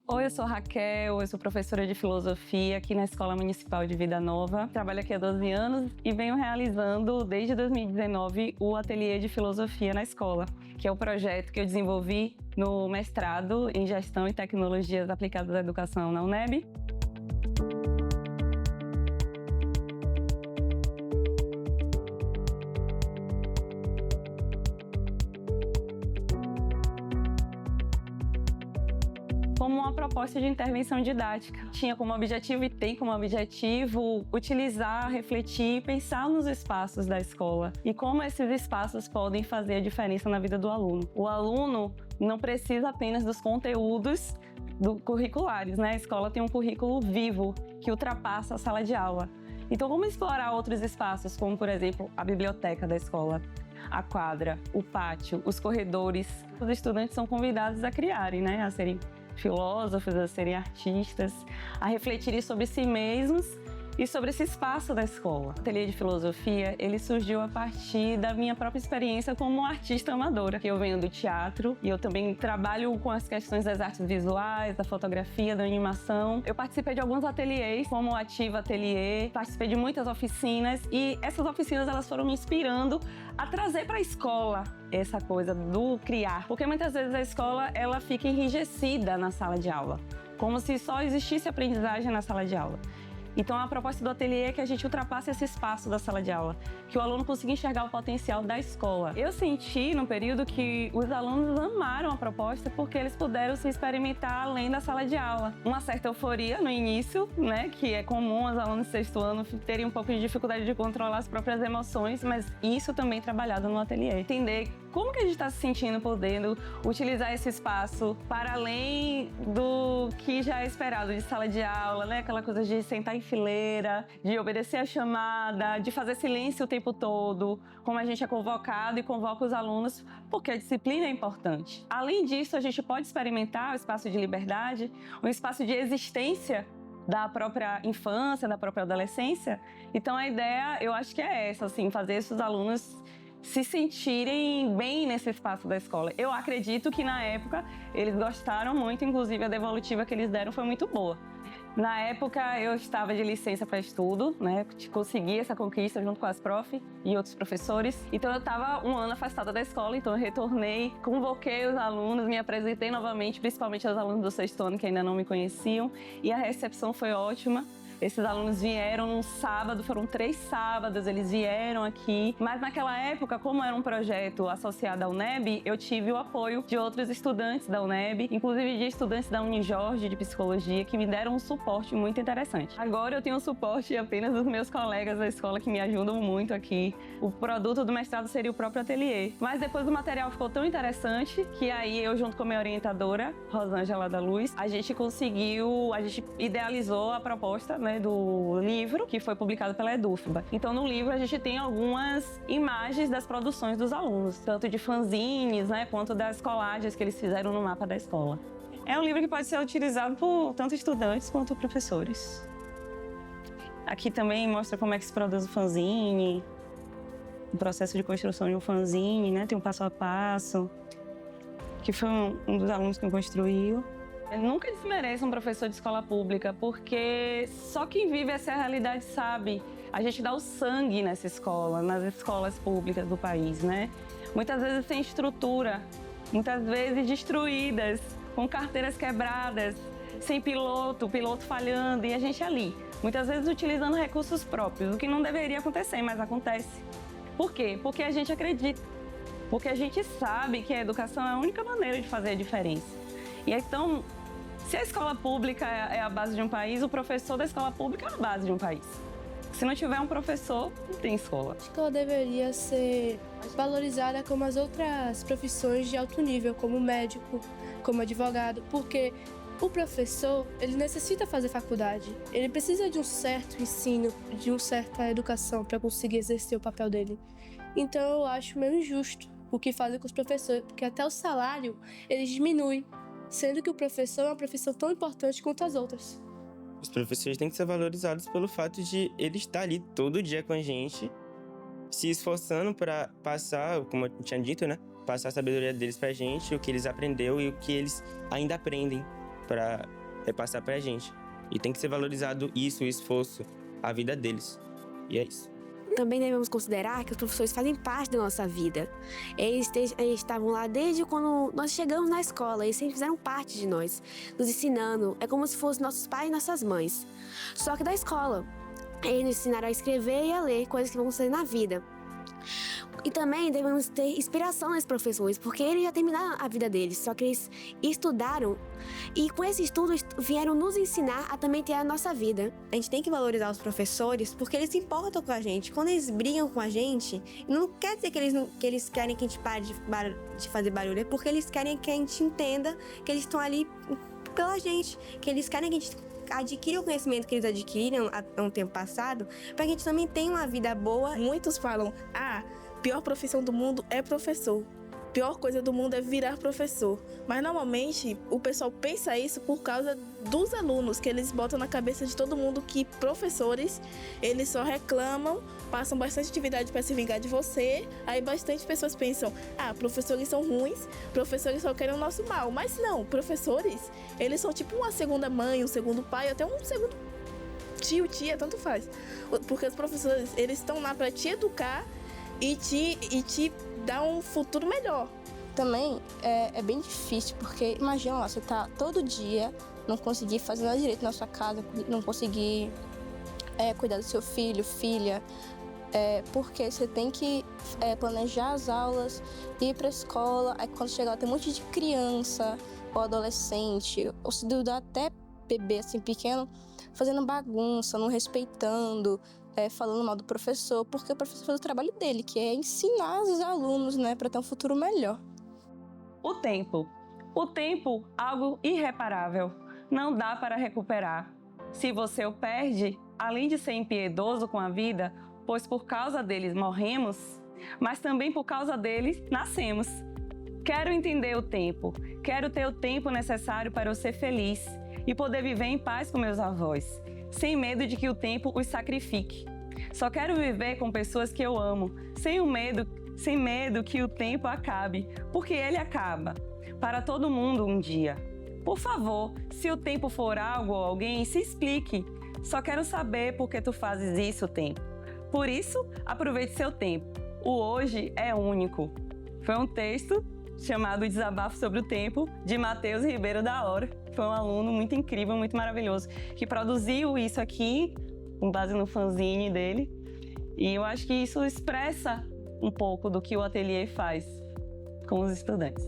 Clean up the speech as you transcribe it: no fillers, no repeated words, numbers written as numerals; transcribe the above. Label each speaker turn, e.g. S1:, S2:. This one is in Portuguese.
S1: Oi, eu sou Raquel, eu sou professora de filosofia aqui na Escola Municipal de Vida Nova. Trabalho aqui há 12 anos e venho realizando desde 2019 o Ateliê de Filosofia na escola, que é o projeto que eu desenvolvi no mestrado em Gestão e Tecnologias Aplicadas à Educação na UNEB. Como uma proposta de intervenção didática. Tinha como objetivo e tem como objetivo utilizar, refletir e pensar nos espaços da escola e como esses espaços podem fazer a diferença na vida do aluno. O aluno não precisa apenas dos conteúdos curriculares, né? A escola tem um currículo vivo que ultrapassa a sala de aula. Então, como explorar outros espaços, como, por exemplo, a biblioteca da escola, a quadra, o pátio, os corredores? Os estudantes são convidados a criarem, né? A serem filósofos, a serem artistas, a refletirem sobre si mesmos e sobre esse espaço da escola. O Ateliê de Filosofia, ele surgiu a partir da minha própria experiência como artista amadora, que eu venho do teatro e eu também trabalho com as questões das artes visuais, da fotografia, da animação. Eu participei de alguns ateliês, como o Ativa Ateliê, participei de muitas oficinas e essas oficinas elas foram me inspirando a trazer para a escola essa coisa do criar, porque muitas vezes a escola ela fica enrijecida na sala de aula, como se só existisse aprendizagem na sala de aula. Então, a proposta do ateliê é que a gente ultrapasse esse espaço da sala de aula, que o aluno consiga enxergar o potencial da escola. Eu senti, no período, que os alunos amaram a proposta porque eles puderam se experimentar além da sala de aula. Uma certa euforia no início, né, que é comum os alunos do sexto ano terem um pouco de dificuldade de controlar as próprias emoções, mas isso também trabalhado no ateliê. Entender como que a gente está se sentindo podendo utilizar esse espaço para além do que já é esperado de sala de aula, né? Aquela coisa de sentar em fileira, de obedecer a chamada, de fazer silêncio o tempo todo, como a gente é convocado e convoca os alunos, porque a disciplina é importante. Além disso, a gente pode experimentar o espaço de liberdade, um espaço de existência da própria infância, da própria adolescência. Então a ideia, eu acho que é essa, assim, fazer esses alunos se sentirem bem nesse espaço da escola. Eu acredito que na época eles gostaram muito, inclusive a devolutiva que eles deram foi muito boa. Na época eu estava de licença para estudo, né? Consegui essa conquista junto com as prof e outros professores. Então eu estava um ano afastada da escola, então eu retornei, convoquei os alunos, me apresentei novamente, principalmente aos alunos do sexto ano que ainda não me conheciam, e a recepção foi ótima. Esses alunos vieram num sábado, foram 3 sábados, eles vieram aqui. Mas naquela época, como era um projeto associado à UNEB, eu tive o apoio de outros estudantes da UNEB, inclusive de estudantes da Unijorge de Psicologia, que me deram um suporte muito interessante. Agora eu tenho o suporte apenas dos meus colegas da escola que me ajudam muito aqui. O produto do mestrado seria o próprio ateliê. Mas depois o material ficou tão interessante que aí eu, junto com a minha orientadora, Rosângela da Luz, a gente idealizou a proposta, né, do livro, que foi publicado pela Edufba. Então, no livro, a gente tem algumas imagens das produções dos alunos, tanto de fanzines, né, quanto das colagens que eles fizeram no mapa da escola. É um livro que pode ser utilizado por tanto estudantes quanto professores. Aqui também mostra como é que se produz o fanzine, o processo de construção de um fanzine, né, tem um passo a passo, que foi um dos alunos que construiu. Eu nunca desmereço um professor de escola pública, porque só quem vive essa realidade sabe. A gente dá o sangue nessa escola, nas escolas públicas do país, né? Muitas vezes sem estrutura, muitas vezes destruídas, com carteiras quebradas, sem piloto, o piloto falhando e a gente ali. Muitas vezes utilizando recursos próprios, o que não deveria acontecer, mas acontece. Por quê? Porque a gente acredita, porque a gente sabe que a educação é a única maneira de fazer a diferença. E então, se a escola pública é a base de um país, o professor da escola pública é a base de um país. Se não tiver um professor, não tem escola.
S2: A escola deveria ser valorizada como as outras profissões de alto nível, como médico, como advogado, porque o professor, ele necessita fazer faculdade. Ele precisa de um certo ensino, de uma certa educação para conseguir exercer o papel dele. Então eu acho meio injusto o que fazem com os professores, porque até o salário eles diminuem, sendo que o professor é uma profissão tão importante quanto as outras.
S3: Os professores têm que ser valorizados pelo fato de eles estar ali todo dia com a gente, se esforçando para passar, como eu tinha dito, né? Passar a sabedoria deles pra gente, o que eles aprenderam e o que eles ainda aprendem. para repassar pra gente. E tem que ser valorizado isso, o esforço, a vida deles. E é isso.
S4: Também devemos considerar que os professores fazem parte da nossa vida. Eles estavam lá desde quando nós chegamos na escola, eles sempre fizeram parte de nós, nos ensinando. É como se fossem nossos pais e nossas mães. Só que da escola, eles nos ensinaram a escrever e a ler, coisas que vão ser na vida. E também devemos ter inspiração nesses professores, porque eles já terminaram a vida deles, só que eles estudaram e com esse estudo vieram nos ensinar a também ter a nossa vida.
S5: A gente tem que valorizar os professores porque eles se importam com a gente. Quando eles brigam com a gente, não quer dizer que eles querem que a gente pare de fazer barulho, é porque eles querem que a gente entenda que eles estão ali pela gente, que eles querem que a gente adquira o conhecimento que eles adquiriram há um tempo passado, para que a gente também tenha uma vida boa.
S6: Muitos falam, pior profissão do mundo é professor. Pior coisa do mundo é virar professor. Mas normalmente o pessoal pensa isso por causa dos alunos, que eles botam na cabeça de todo mundo que professores, eles só reclamam, passam bastante atividade para se vingar de você. Aí bastante pessoas pensam, professores são ruins, professores só querem o nosso mal. Mas não, professores, eles são tipo uma segunda mãe, um segundo pai, até um segundo tio, tia, tanto faz. Porque os professores, eles estão lá para te educar e te dar um futuro melhor.
S2: Também é bem difícil, porque imagina lá, você tá todo dia, não conseguir fazer nada direito na sua casa, não conseguir cuidar do seu filho, filha, porque você tem que planejar as aulas, ir pra escola, aí quando chegar lá tem um monte de criança, ou adolescente, ou se duvidar até bebê assim pequeno, fazendo bagunça, não respeitando, falando mal do professor, porque o professor faz o trabalho dele, que é ensinar os alunos, né, para ter um futuro melhor.
S1: O tempo, algo irreparável, não dá para recuperar. Se você o perde, além de ser impiedoso com a vida, pois por causa deles morremos, mas também por causa deles nascemos. Quero entender o tempo, quero ter o tempo necessário para eu ser feliz e poder viver em paz com meus avós, sem medo de que o tempo os sacrifique. Só quero viver com pessoas que eu amo, sem medo que o tempo acabe, porque ele acaba, para todo mundo um dia. Por favor, se o tempo for algo ou alguém, se explique. Só quero saber por que tu fazes isso, tempo. Por isso, aproveite seu tempo. O hoje é único. Foi um texto chamado Desabafo sobre o Tempo, de Matheus Ribeiro da Hora. Foi um aluno muito incrível, muito maravilhoso, que produziu isso aqui, com base no fanzine dele. E eu acho que isso expressa um pouco do que o ateliê faz com os estudantes.